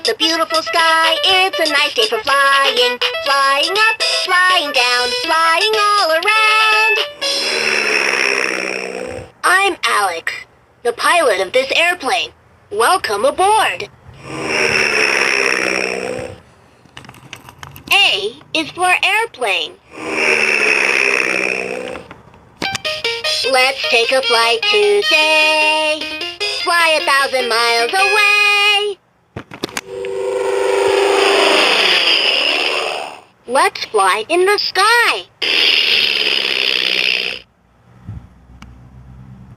the beautiful sky. It's a nice day for flying. Flying up, flying down, flying all around. I'm Alex, the pilot of this airplane. Welcome aboard. A is for airplane. Let's take a flight today. Fly 1,000 miles away. Let's fly in the sky.